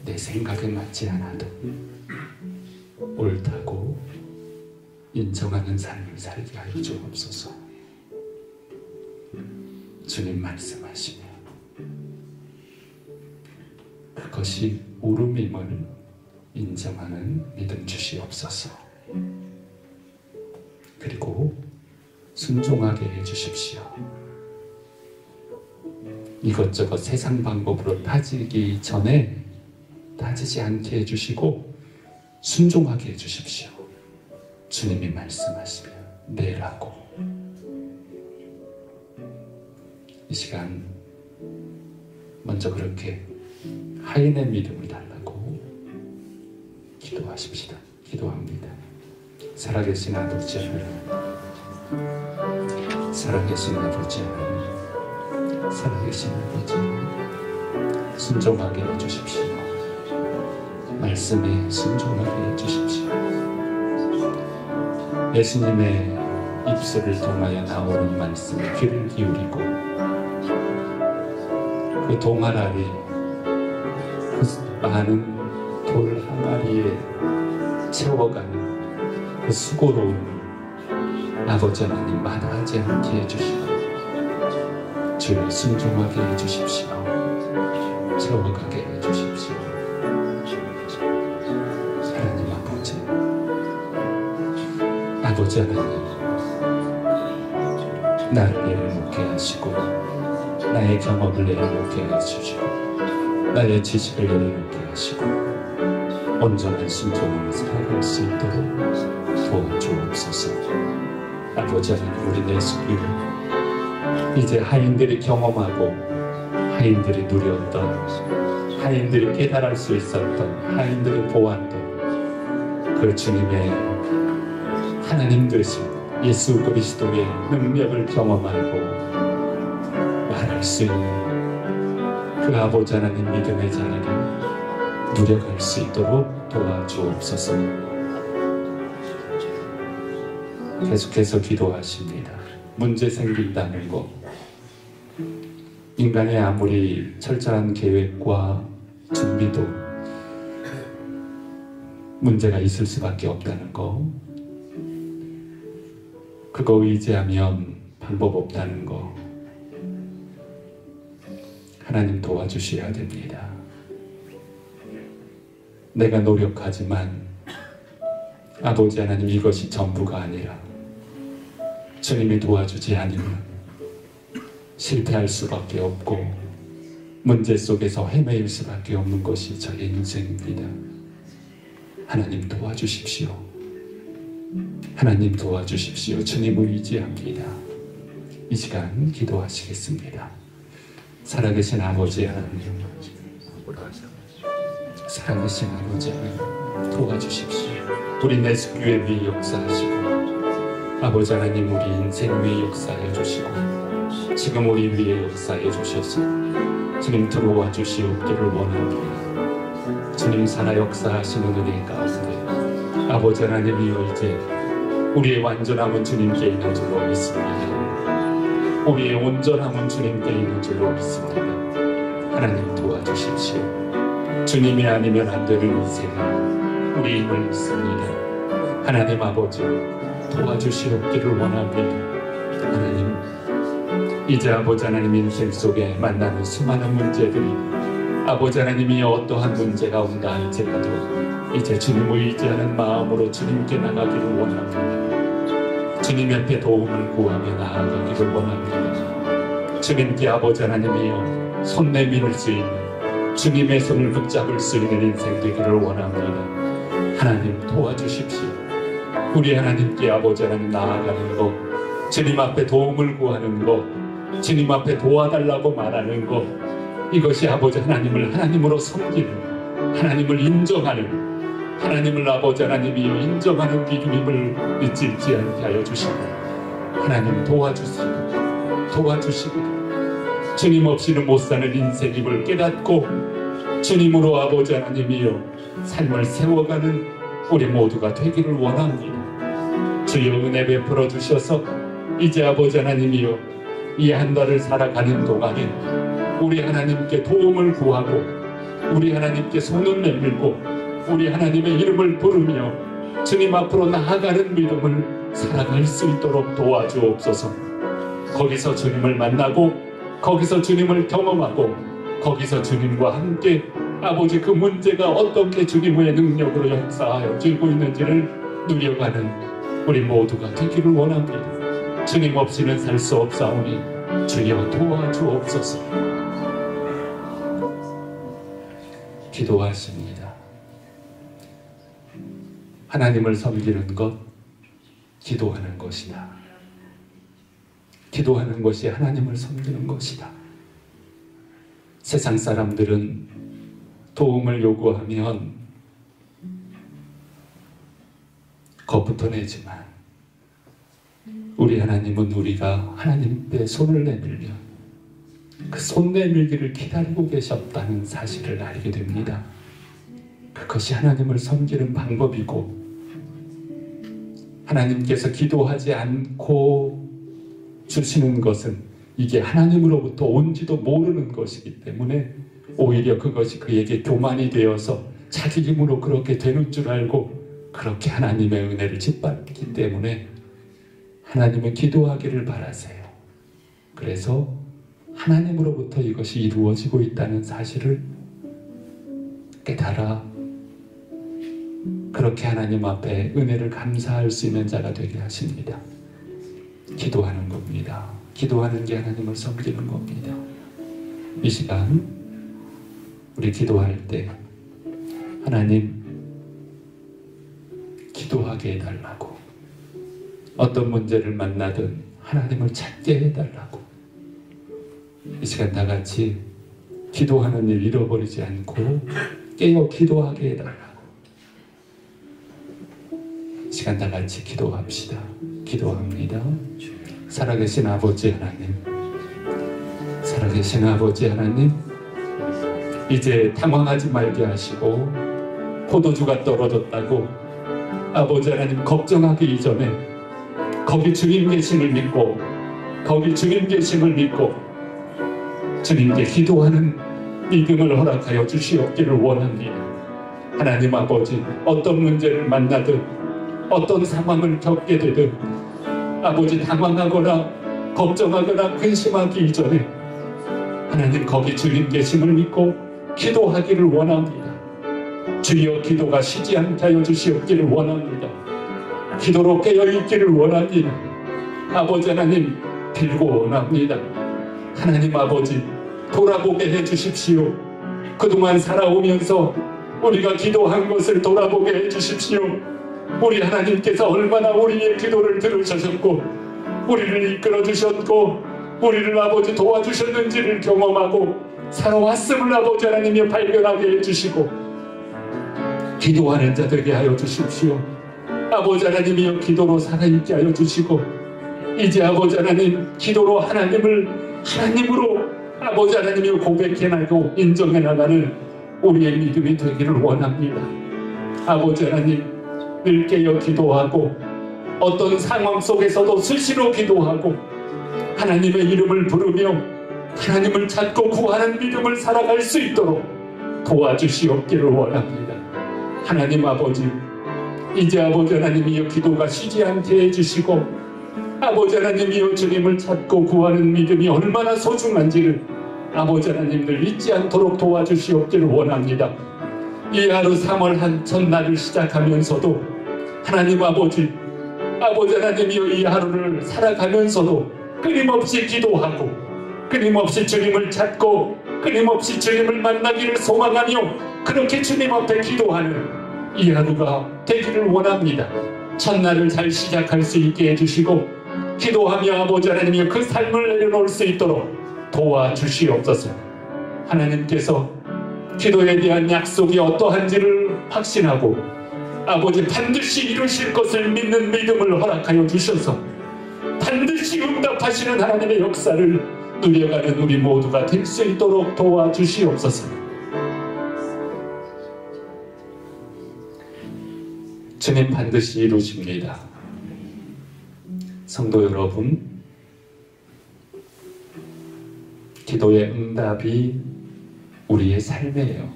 내 생각에 맞지 않아도 옳다고 인정하는 삶을 살게 하여 주옵소서. 주님 말씀하시면 그것이 옳음임을 인정하는 믿음 주시옵소서. 그리고 순종하게 해주십시오. 이것저것 세상 방법으로 따지기 전에 따지지 않게 해주시고 순종하게 해주십시오. 주님이 말씀하시면 내라고. 이 시간 먼저 그렇게 하인의 믿음을 달라고 기도하십시다. 기도합니다. 살아계신 아버지 하나님, 살아계신 아버지 하나님, 살아계신 아버지 하나님, 순종하게 해주십시오. 말씀에 순종하게 해주십시오. 예수님의 입술을 통하여 나오는 말씀에 귀를 기울이고 그 동아라리, 그 많은 돌 항아리에 채워가는 그 수고로운 아버지 하나님 마다하지 않게 해주시고 주를 순종하게 해주십시오. 채워가게 해주십시오. 하나님 아버지 하나님, 나를 내려놓게 하시고 나의 경험을 내려놓게 해주시고 나의 지식을 여유롭게 하시고 온전한 순종으로 살아갈 수 있도록 도와주옵소서. 아버지 하나님, 우리 내숙이 이제 하인들이 경험하고 하인들이 누렸던, 하인들이 깨달을 수 있었던, 하인들이 보았던 그 주님의 하나님 되신 예수 그리스도의 능력을 경험하고 말할 수 있는 그 아버지 하나님 믿음의 자리를 누려갈 수 있도록 도와주옵소서. 계속해서 기도하십니다. 문제 생긴다는 것, 인간의 아무리 철저한 계획과 준비도 문제가 있을 수밖에 없다는 거, 그거 의지하면 방법 없다는 거, 하나님 도와주셔야 됩니다. 내가 노력하지만 아버지 하나님, 이것이 전부가 아니라 주님이 도와주지 않으면 실패할 수밖에 없고 문제 속에서 헤매일 수밖에 없는 것이 저의 인생입니다. 하나님 도와주십시오. 하나님 도와주십시오. 주님을 의지합니다. 이 시간 기도하시겠습니다. 살아계신 아버지 하나님, 살아계신 아버지 하나님, 도와주십시오. 우리 내숙교회 위에 역사하시고 아버지 하나님, 우리 인생 위에 역사해 주시고 지금 우리 위에 역사해 주셔서 주님 들어와 주시옵기를 원합니다. 주님 살아 역사하시는 은혜 가운데 아버지 하나님이여, 이제 우리의 완전함은 주님께 있는 줄로 믿습니다. 우리의 온전함은 주님께 있는 줄로 믿습니다. 하나님 도와주십시오. 주님이 아니면 안 되는 인생은 우리 힘을 믿습니다. 하나님 아버지 도와주시옵기를 원합니다. 하나님, 이제 아버지 하나님 인생 속에 만나는 수많은 문제들이 아버지 하나님이 어떠한 문제가 온다 할지라도 이제 주님을 의지하는 마음으로 주님께 나가기를 원합니다. 주님 옆에 도움을 구하며 나아가기를 원합니다. 주님께 아버지 하나님이여 손 내밀 수 있는, 주님의 손을 붙잡을 수 있는 인생 되기를 원합니다. 하나님 도와주십시오. 우리 하나님께 아버지 하나님 나아가는 것, 주님 앞에 도움을 구하는 것, 주님 앞에 도와달라고 말하는 것, 이것이 아버지 하나님을 하나님으로 섬기는, 하나님을 인정하는, 하나님을 아버지 하나님이여 인정하는 믿음임을 잊지 않게 하여 주시고 하나님 도와주시고 도와주시고 주님 없이는 못 사는 인생임을 깨닫고 주님으로 아버지 하나님이여 삶을 세워가는 우리 모두가 되기를 원합니다. 주여 은혜 베풀어 주셔서 이제 아버지 하나님이여 이 한 달을 살아가는 동안에 우리 하나님께 도움을 구하고 우리 하나님께 손을 내밀고 우리 하나님의 이름을 부르며 주님 앞으로 나아가는 믿음을 살아갈 수 있도록 도와주옵소서. 거기서 주님을 만나고 거기서 주님을 경험하고 거기서 주님과 함께 아버지 그 문제가 어떻게 주님의 능력으로 역사하여 주고 있는지를 누려가는 우리 모두가 되기를 원합니다. 주님 없이는 살 수 없사오니 주여 도와주옵소서. 기도하십니다. 하나님을 섬기는 것, 기도하는 것이다. 기도하는 것이 하나님을 섬기는 것이다. 세상 사람들은 도움을 요구하면 겁부터 내지만 우리 하나님은 우리가 하나님께 손을 내밀면 그 손 내밀기를 기다리고 계셨다는 사실을 알게 됩니다. 그것이 하나님을 섬기는 방법이고 하나님께서 기도하지 않고 주시는 것은 이게 하나님으로부터 온지도 모르는 것이기 때문에 오히려 그것이 그에게 교만이 되어서 자기 힘으로 그렇게 되는 줄 알고 그렇게 하나님의 은혜를 짓밟기 때문에 하나님은 기도하기를 바라세요. 그래서 하나님으로부터 이것이 이루어지고 있다는 사실을 깨달아 그렇게 하나님 앞에 은혜를 감사할 수 있는 자가 되게 하십니다. 기도하는 겁니다. 기도하는 게 하나님을 섬기는 겁니다. 이 시간 우리 기도할 때 하나님 기도하게 해달라고, 어떤 문제를 만나든 하나님을 찾게 해달라고, 이 시간 다 같이 기도하는 일 잃어버리지 않고 깨어 기도하게 해달라고, 이 시간 다 같이 기도합시다. 기도합니다. 살아계신 아버지 하나님, 살아계신 아버지 하나님, 이제 당황하지 말게 하시고 포도주가 떨어졌다고 아버지 하나님 걱정하기 이전에 거기 주님 계심을 믿고, 거기 주님 계심을 믿고 주님께 기도하는 믿음을 허락하여 주시옵기를 원합니다. 하나님 아버지, 어떤 문제를 만나든 어떤 상황을 겪게 되든 아버지 당황하거나 걱정하거나 근심하기 이전에 하나님 거기 주님 계심을 믿고 기도하기를 원합니다. 주여 기도가 쉬지 않게 하여 주시옵기를 원합니다. 기도로 깨어있기를 원합니다. 아버지 하나님 빌고 원합니다. 하나님 아버지 돌아보게 해주십시오. 그동안 살아오면서 우리가 기도한 것을 돌아보게 해주십시오. 우리 하나님께서 얼마나 우리의 기도를 들으셨고 우리를 이끌어주셨고 우리를 아버지 도와주셨는지를 경험하고 살아왔음을 아버지 하나님이 발견하게 해주시고 기도하는 자 되게 하여 주십시오. 아버지 하나님이여 기도로 살아있게 하여 주시고 이제 아버지 하나님 기도로 하나님을 하나님으로 아버지 하나님이 고백해 나가고 인정해 나가는 우리의 믿음이 되기를 원합니다. 아버지 하나님 늘 깨어 기도하고 어떤 상황 속에서도 수시로 기도하고 하나님의 이름을 부르며 하나님을 찾고 구하는 믿음을 살아갈 수 있도록 도와주시옵기를 원합니다. 하나님 아버지, 이제 아버지 하나님이여 기도가 쉬지 않게 해주시고 아버지 하나님이여 주님을 찾고 구하는 믿음이 얼마나 소중한지를 아버지 하나님들 잊지 않도록 도와주시옵기를 원합니다. 이 하루 3월 한 첫날을 시작하면서도 하나님 아버지 하나님이여 이 하루를 살아가면서도 끊임없이 기도하고 끊임없이 주님을 찾고 끊임없이 주님을 만나기를 소망하며 그렇게 주님 앞에 기도하는 이 하루가 되기를 원합니다. 첫날을 잘 시작할 수 있게 해주시고 기도하며 아버지 하나님이 그 삶을 내려놓을 수 있도록 도와주시옵소서. 하나님께서 기도에 대한 약속이 어떠한지를 확신하고 아버지 반드시 이루실 것을 믿는 믿음을 허락하여 주셔서 반드시 응답하시는 하나님의 역사를 누려가는 우리 모두가 될 수 있도록 도와주시옵소서. 주님 반드시 이루십니다. 성도 여러분, 기도의 응답이 우리의 삶이에요.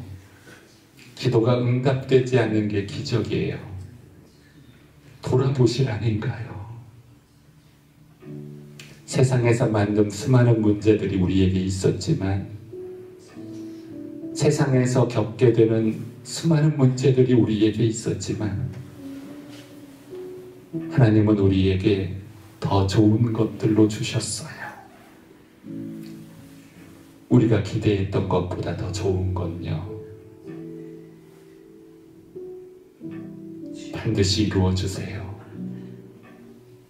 기도가 응답되지 않는 게 기적이에요. 돌아보실 아닌가요? 세상에서 만든 수많은 문제들이 우리에게 있었지만 세상에서 겪게 되는 수많은 문제들이 우리에게 있었지만 하나님은 우리에게 더 좋은 것들로 주셨어요. 우리가 기대했던 것보다 더 좋은 건요, 반드시 이루어주세요.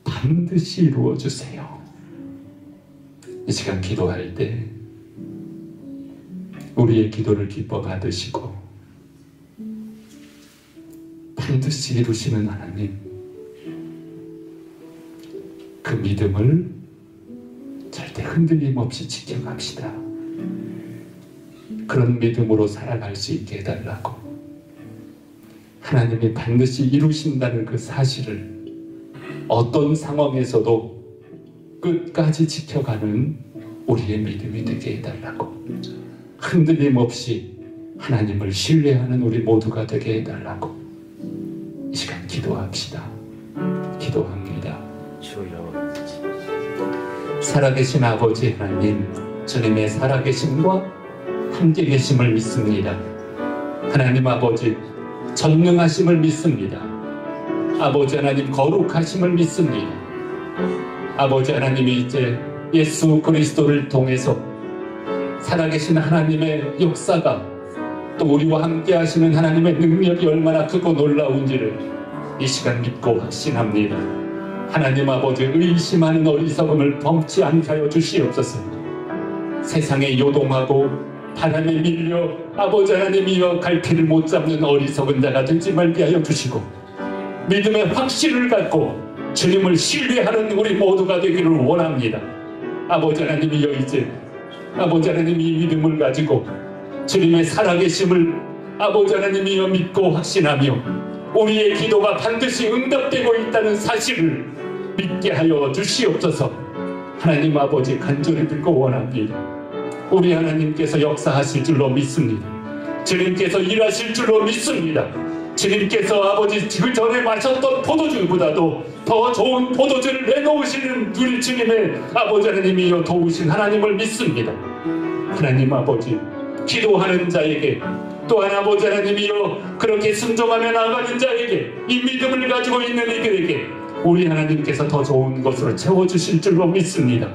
반드시 이루어주세요. 이 시간 기도할 때 우리의 기도를 기뻐 받으시고 반드시 이루시는 하나님, 그 믿음을 절대 흔들림 없이 지켜갑시다. 그런 믿음으로 살아갈 수 있게 해달라고, 하나님이 반드시 이루신다는 그 사실을 어떤 상황에서도 끝까지 지켜가는 우리의 믿음이 되게 해달라고, 흔들림 없이 하나님을 신뢰하는 우리 모두가 되게 해달라고 이 시간 기도합시다. 기도합니다. 살아계신 아버지 하나님, 주님의 살아계심과 함께 계심을 믿습니다. 하나님 아버지 전능하심을 믿습니다. 아버지 하나님 거룩하심을 믿습니다. 아버지 하나님이 이제 예수 그리스도를 통해서 살아계신 하나님의 역사가 또 우리와 함께 하시는 하나님의 능력이 얼마나 크고 놀라운지를 이 시간 믿고 확신합니다. 하나님 아버지, 의심하는 어리석음을 범치 않게 하여 주시옵소서. 세상에 요동하고 바람에 밀려 아버지 하나님이여 갈피를 못 잡는 어리석은 자가 되지 말게 하여 주시고, 믿음의 확신을 갖고 주님을 신뢰하는 우리 모두가 되기를 원합니다. 아버지 하나님이여, 이제 아버지 하나님이 이 믿음을 가지고 주님의 살아계심을 아버지 하나님이여 믿고 확신하며 우리의 기도가 반드시 응답되고 있다는 사실을 믿게 하여 주시옵소서. 하나님 아버지, 간절히 빌고 원합니다. 우리 하나님께서 역사하실 줄로 믿습니다. 주님께서 일하실 줄로 믿습니다. 주님께서 아버지 그 전에 마셨던 포도주보다도 더 좋은 포도주를 내놓으시는 우리 주님의 아버지 하나님이여 도우신 하나님을 믿습니다. 하나님 아버지, 기도하는 자에게, 또한 아버지 하나님이여 그렇게 순종하며 나아가는 자에게, 이 믿음을 가지고 있는 이들에게 우리 하나님께서 더 좋은 것으로 채워주실 줄로 믿습니다.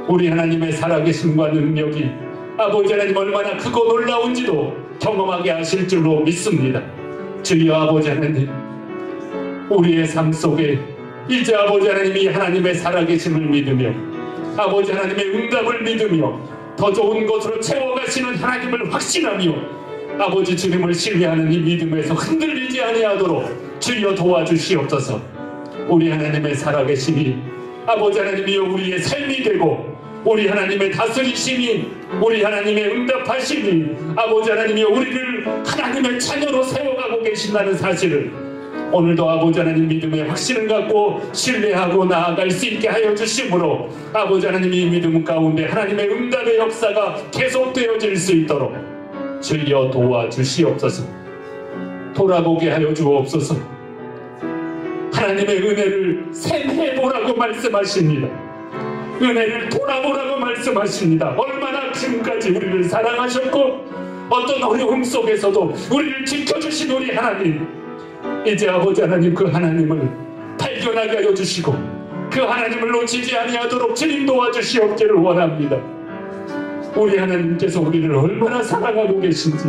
우리 하나님의 살아계심과 능력이 아버지 하나님 얼마나 크고 놀라운지도 경험하게 하실 줄로 믿습니다. 주여 아버지 하나님, 우리의 삶 속에 이제 아버지 하나님이 하나님의 살아계심을 믿으며 아버지 하나님의 응답을 믿으며 더 좋은 것으로 채워가시는 하나님을 확신하며 아버지 주님을 신뢰하는 이 믿음에서 흔들리지 아니하도록 주여 도와주시옵소서. 우리 하나님의 살아계심이 아버지 하나님이여 우리의 삶이 되고, 우리 하나님의 다스리심이, 우리 하나님의 응답하심이 아버지 하나님이여 우리를 하나님의 자녀로 세워가고 계신다는 사실을 오늘도 아버지 하나님 믿음의 확신을 갖고 신뢰하고 나아갈 수 있게 하여 주심으로 아버지 하나님 이 믿음 가운데 하나님의 응답의 역사가 계속되어질 수 있도록 주여 도와주시옵소서. 돌아보게 하여 주옵소서. 하나님의 은혜를 샘해보라고 말씀하십니다. 은혜를 돌아보라고 말씀하십니다. 얼마나 지금까지 우리를 사랑하셨고 어떤 어려움 속에서도 우리를 지켜주신 우리 하나님, 이제 아버지 하나님 그 하나님을 발견하게 하여 주시고 그 하나님을 놓치지 아니하도록 주님 도와주시옵기를 원합니다. 우리 하나님께서 우리를 얼마나 사랑하고 계신지,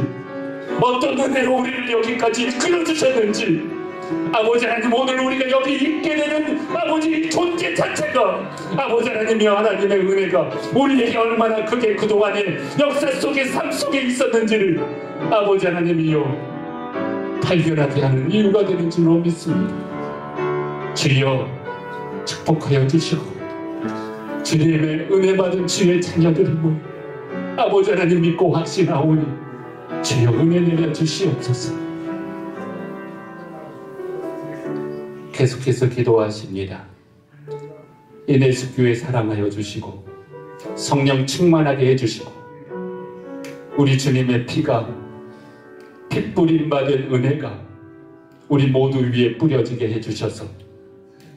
어떤 은혜로 우리를 여기까지 이끌어주셨는지, 아버지 하나님 오늘 우리가 여기 있게 되는 아버지 존재 자체가 아버지 하나님이여 하나님의 은혜가 우리에게 얼마나 크게 그동안의 역사 속에 삶 속에 있었는지를 아버지 하나님이여 발견하게 하는 이유가 되는 줄로 믿습니다. 주여 축복하여 주시고 주님의 은혜 받은 주의 자녀들임을 아버지 하나님 믿고 확신하오니 주여 은혜 내려 주시옵소서. 계속해서 기도하십니다. 이내숙교회 사랑하여 주시고 성령 충만하게 해주시고 우리 주님의 피가 핏부림 받은 은혜가 우리 모두 위에 뿌려지게 해주셔서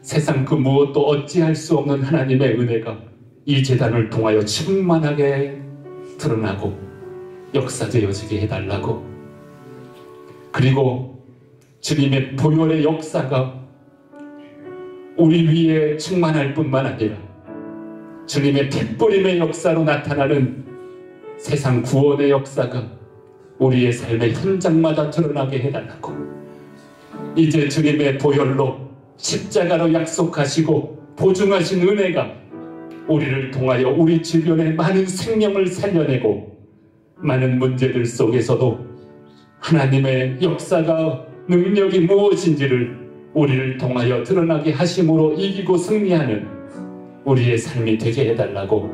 세상 그 무엇도 어찌할 수 없는 하나님의 은혜가 이 제단을 통하여 충만하게 드러나고 역사되어지게 해달라고, 그리고 주님의 보혈의 역사가 우리 위에 충만할 뿐만 아니라 주님의 핏부림의 역사로 나타나는 세상 구원의 역사가 우리의 삶의 현장마다 드러나게 해달라고, 이제 주님의 보혈로 십자가로 약속하시고 보증하신 은혜가 우리를 통하여 우리 주변의 많은 생명을 살려내고 많은 문제들 속에서도 하나님의 역사가 능력이 무엇인지를 우리를 통하여 드러나게 하심으로 이기고 승리하는 우리의 삶이 되게 해달라고,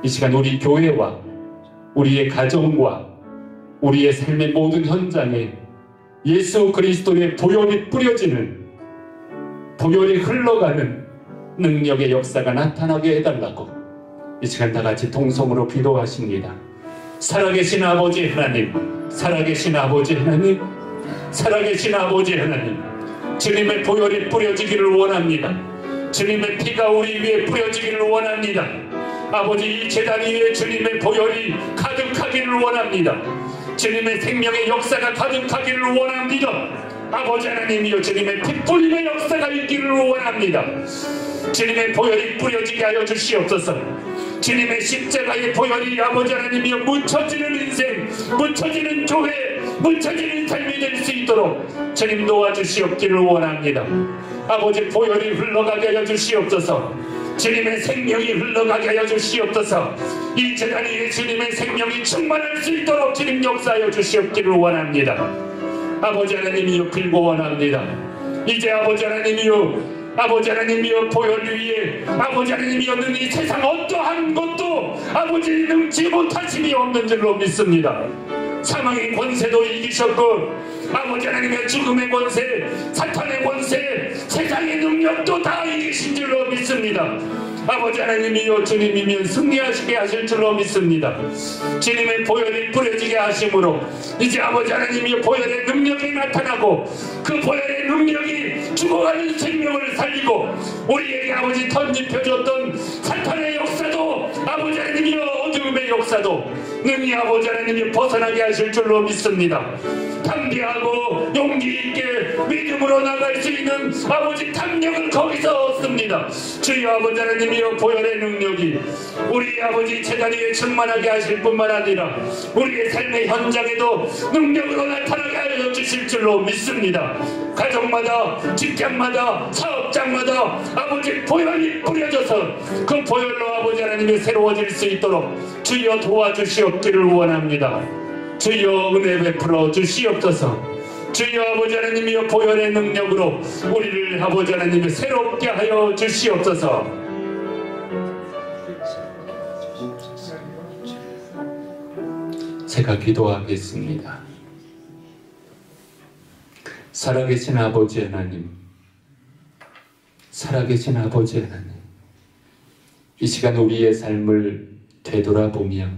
이 시간 우리 교회와 우리의 가정과 우리의 삶의 모든 현장에 예수 그리스도의 보혈이 뿌려지는, 보혈이 흘러가는 능력의 역사가 나타나게 해달라고 이 시간 다같이 동성으로 기도하십니다. 살아계신 아버지 하나님, 살아계신 아버지 하나님, 살아계신 아버지 하나님, 주님의 보혈이 뿌려지기를 원합니다. 주님의 피가 우리 위에 뿌려지기를 원합니다. 아버지, 이 제단 위에 주님의 보혈이 가득하기를 원합니다. 주님의 생명의 역사가 가득하기를 원합니다. 아버지 하나님이여, 주님의 핏부림의 역사가 있기를 원합니다. 주님의 보혈이 뿌려지게 하여 주시옵소서. 주님의 십자가의 보혈이 아버지 하나님이여 묻혀지는 인생, 묻혀지는 교회, 묻혀지는 삶이 될 수 있도록 주님 도와주시옵기를 원합니다. 아버지 보혈이 흘러가게 하여 주시옵소서. 주님의 생명이 흘러가게 하여 주시옵소서. 이 재단 위에 주님의 생명이 충만할 수 있도록 주님 역사하여 주시옵기를 원합니다. 아버지 하나님이여 빌고 원합니다. 이제 아버지 하나님이여 아버지 하나님이여 보혈 위에 아버지 하나님이여 능히 세상 어떠한 것도 아버지 능지 못하심이 없는 줄로 믿습니다. 사망의 권세도 이기셨고 아버지 하나님의 죽음의 권세, 사탄의 권세, 세상의 능력도 다 이기신 줄로 믿습니다. 아버지 하나님이여 주님이면 승리하시게 하실 줄로 믿습니다. 주님의 보혈이 뿌려지게 하심으로 이제 아버지 하나님이여 보혈의 능력이 나타나고 그 보혈의 능력이 죽어가는 생명을 살리고 우리에게 아버지 덧입혀줬던 사탄의 역사도 아버지 하나님이여 어둠의 역사도 능히 아버지 하나님이 벗어나게 하실 줄로 믿습니다. 담대하고 용기 있게 믿음으로 나갈 수 있는 아버지 탐력을 거기서 얻습니다. 주여 아버지 하나님이여 보혈의 능력이 우리 아버지 재단 위에 충만하게 하실 뿐만 아니라 우리의 삶의 현장에도 능력으로 나타나게 하여 주실 줄로 믿습니다. 가정마다 직장마다 사업장마다 아버지 보혈이 뿌려져서 그 보혈로 아버지 하나님이 새로워질 수 있도록 주여 도와주시옵기를 원합니다. 주여 은혜 베풀어 주시옵소서. 주여 아버지 하나님이여 보혈의 능력으로 우리를 아버지 하나님이 새롭게 하여 주시옵소서. 제가 기도하겠습니다. 살아계신 아버지 하나님, 살아계신 아버지 하나님, 이 시간 우리의 삶을 되돌아보며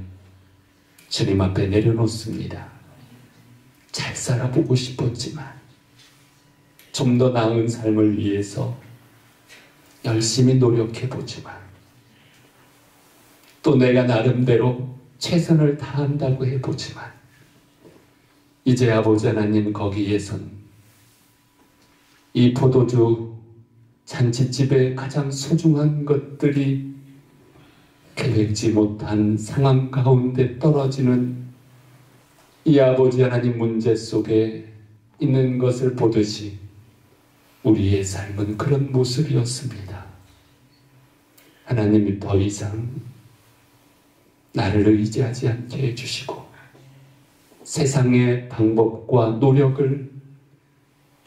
주님 앞에 내려놓습니다. 잘 살아보고 싶었지만 좀 더 나은 삶을 위해서 열심히 노력해보지만 또 내가 나름대로 최선을 다한다고 해보지만 이제 아버지 하나님 거기에선 이 포도주 잔치집의 가장 소중한 것들이 계획지 못한 상황 가운데 떨어지는 이 아버지 하나님 문제 속에 있는 것을 보듯이 우리의 삶은 그런 모습이었습니다. 하나님이 더 이상 나를 의지하지 않게 해주시고 세상의 방법과 노력을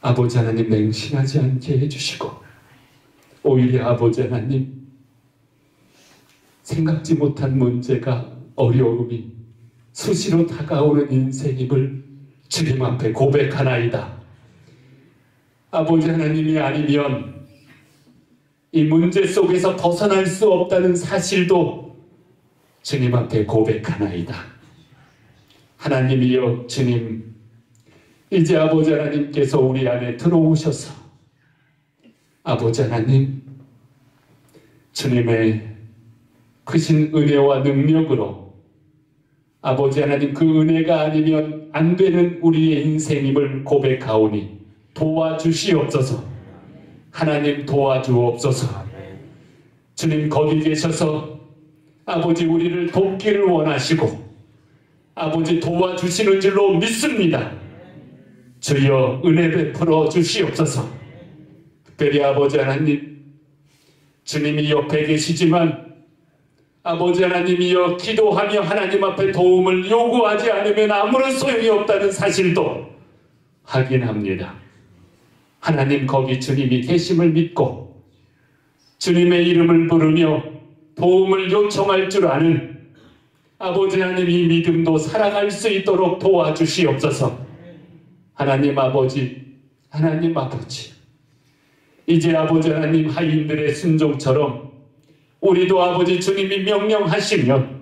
아버지 하나님 맹신하지 않게 해주시고 오히려 아버지 하나님 생각지 못한 문제가 어려움이 수시로 다가오는 인생임을 주님 앞에 고백하나이다. 아버지 하나님이 아니면 이 문제 속에서 벗어날 수 없다는 사실도 주님 앞에 고백하나이다. 하나님이여 주님, 이제 아버지 하나님께서 우리 안에 들어오셔서 아버지 하나님 주님의 크신 은혜와 능력으로 아버지 하나님 그 은혜가 아니면 안 되는 우리의 인생임을 고백하오니 도와주시옵소서. 하나님 도와주옵소서. 주님 거기 계셔서 아버지 우리를 돕기를 원하시고 아버지 도와주시는 줄로 믿습니다. 주여 은혜 베풀어 주시옵소서. 특별히 아버지 하나님 주님이 옆에 계시지만 아버지 하나님이여 기도하며 하나님 앞에 도움을 요구하지 않으면 아무런 소용이 없다는 사실도 확인합니다. 하나님 거기 주님이 계심을 믿고 주님의 이름을 부르며 도움을 요청할 줄 아는 아버지 하나님 이 믿음도 살아갈 수 있도록 도와주시옵소서. 하나님 아버지, 하나님 아버지, 이제 아버지 하나님 하인들의 순종처럼 우리도 아버지 주님이 명령하시면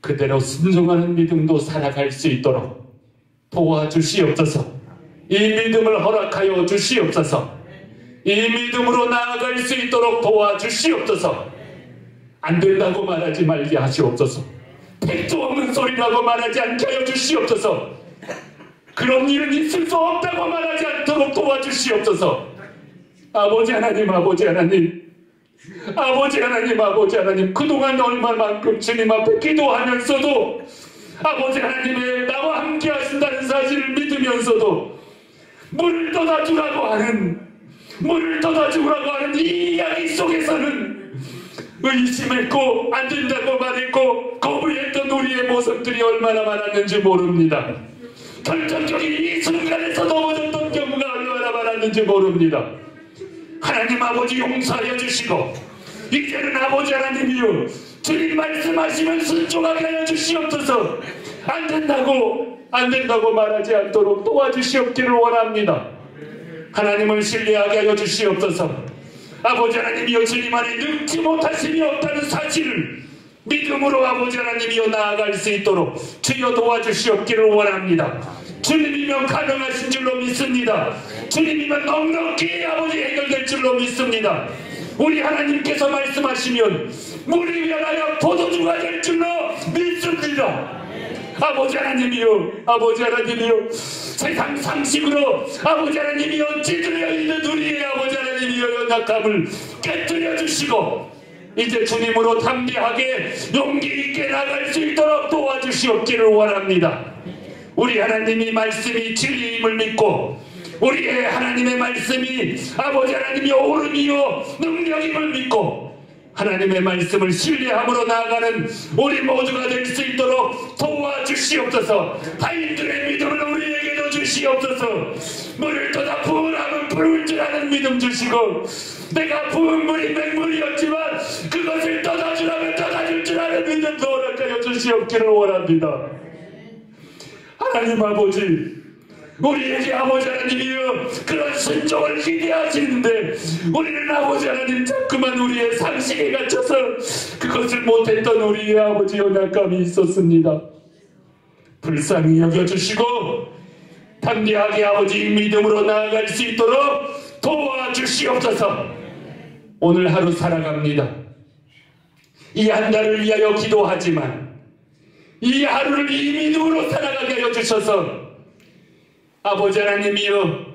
그대로 순종하는 믿음도 살아갈 수 있도록 도와주시옵소서. 이 믿음을 허락하여 주시옵소서. 이 믿음으로 나아갈 수 있도록 도와주시옵소서. 안 된다고 말하지 말게 하시옵소서. 택도 없는 소리라고 말하지 않게 하여 주시옵소서. 그런 일은 있을 수 없다고 말하지 않도록 도와주시옵소서. 아버지 하나님, 아버지 하나님, 아버지 하나님, 그동안 얼마만큼 주님 앞에 기도하면서도 아버지 하나님의 나와 함께 하신다는 사실을 믿으면서도 물을 떠다주라고 하는 이 이야기 속에서는 의심했고 안 된다고 말했고 거부했던 우리의 모습들이 얼마나 많았는지 모릅니다. 결정적인 이 순간에서 넘어졌던 경우가 얼마나 많았는지 모릅니다. 하나님 아버지 용서하여 주시고 이제는 아버지 하나님이요 주님 말씀하시면 순종하게 하여 주시옵소서. 안 된다고 말하지 않도록 도와주시옵기를 원합니다. 하나님을 신뢰하게 하여 주시옵소서. 아버지 하나님이여 주님 안에 늙지 못하심이 없다는 사실을 믿음으로 아버지 하나님이여 나아갈 수 있도록 주여 도와주시옵기를 원합니다. 주님이면 가능하신 줄로 믿습니다. 주님이면 넉넉히 아버지 해결될 줄로 믿습니다. 우리 하나님께서 말씀하시면 물이 변하여 포도주가 될 줄로 믿습니다. 아버지 하나님이요 세상 상식으로 아버지 하나님이여 찌들려 있는 우리의 아버지 하나님이여 연약함을 깨뜨려 주시고 이제 주님으로 담대하게 용기 있게 나갈 수 있도록 도와주시옵기를 원합니다. 우리 하나님이 말씀이 진리임을 믿고 우리의 하나님의 말씀이 아버지 하나님이 옳음이요 능력임을 믿고 하나님의 말씀을 신뢰함으로 나아가는 우리 모두가 될 수 있도록 도와주시옵소서. 하인들의 믿음을 우리에게도 주시옵소서. 물을 떠다 부으라면 부을 줄 아는 믿음 주시고 내가 부은 물이 맹물이었지만 그것을 떠다주라면 떠다줄 줄 아는 믿음도 허락하여 주시옵기를 원합니다. 하나님 아버지 우리에게 아버지 하나님이여 그런 순종을 기대하시는데 우리는 아버지 하나님 자꾸만 우리의 상식에 갇혀서 그것을 못했던 우리의 아버지 연약감이 있었습니다. 불쌍히 여겨주시고 담대하게 아버지 믿음으로 나아갈 수 있도록 도와주시옵소서. 오늘 하루 살아갑니다. 이 한 달을 위하여 기도하지만 이 하루를 이 믿음으로 살아가게 하여 주셔서 아버지 하나님이여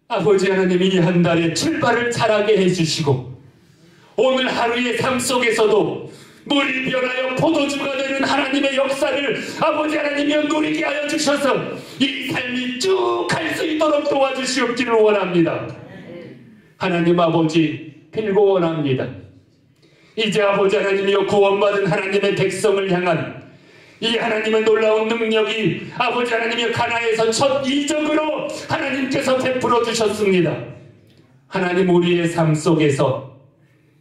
아버지 하나님 이 한 달의 출발을 잘하게 해주시고 오늘 하루의 삶 속에서도 물이 변하여 포도주가 되는 하나님의 역사를 아버지 하나님이여 누리게 하여 주셔서 이 삶이 쭉 갈 수 있도록 도와주시옵기를 원합니다. 하나님 아버지 빌고 원합니다. 이제 아버지 하나님이여 구원받은 하나님의 백성을 향한 이 하나님의 놀라운 능력이 아버지 하나님의 가나에서 첫 이적으로 하나님께서 베풀어 주셨습니다. 하나님 우리의 삶 속에서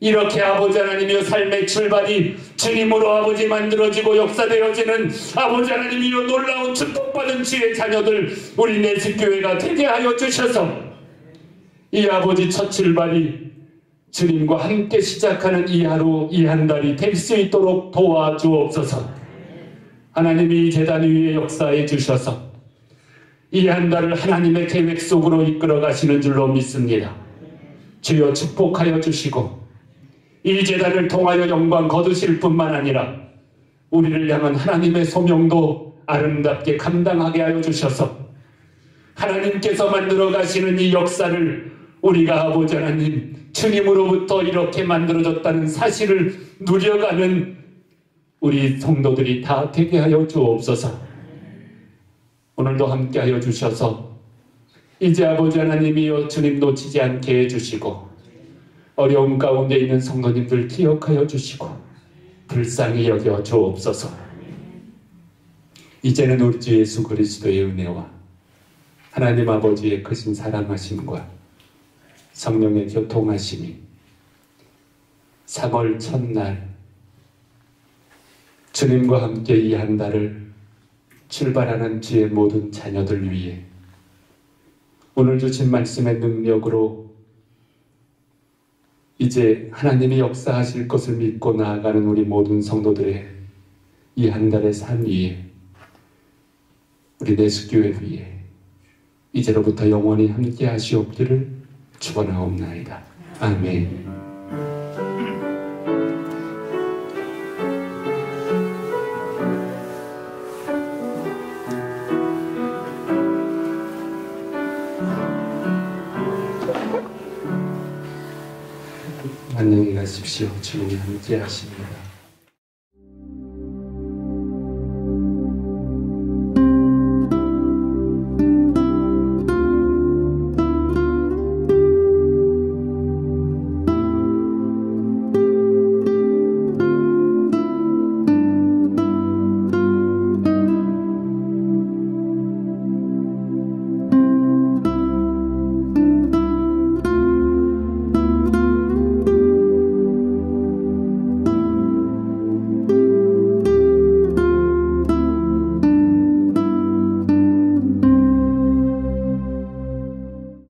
이렇게 아버지 하나님이여 삶의 출발이 주님으로 아버지 만들어지고 역사되어지는 아버지 하나님이여 놀라운 축복받은 주의 자녀들 우리 내집교회가 되게 하여 주셔서 이 아버지 첫 출발이 주님과 함께 시작하는 이 하루 이 한 달이 될 수 있도록 도와주옵소서. 하나님이 이 제단 위에 역사해 주셔서 이 한 달을 하나님의 계획 속으로 이끌어 가시는 줄로 믿습니다. 주여 축복하여 주시고 이 제단을 통하여 영광 거두실 뿐만 아니라 우리를 향한 하나님의 소명도 아름답게 감당하게 하여 주셔서 하나님께서 만들어 가시는 이 역사를 우리가 아버지 하나님 주님으로부터 이렇게 만들어졌다는 사실을 누려가는 우리 성도들이 다 되게 하여 주옵소서. 오늘도 함께 하여 주셔서 이제 아버지 하나님이여 주님 놓치지 않게 해주시고 어려움 가운데 있는 성도님들 기억하여 주시고 불쌍히 여겨 주옵소서. 이제는 우리 주 예수 그리스도의 은혜와 하나님 아버지의 크신 사랑하심과 성령의 교통하심이 3월 첫날 주님과 함께 이 한 달을 출발하는 주의 모든 자녀들 위해 오늘 주신 말씀의 능력으로 이제 하나님이 역사하실 것을 믿고 나아가는 우리 모든 성도들의 이 한 달의 삶 위에 우리 내수교회 위에 이제로부터 영원히 함께 하시옵기를 축원하옵나이다. 아멘. 안녕히 가십시오. 주님이 함께 하십니다.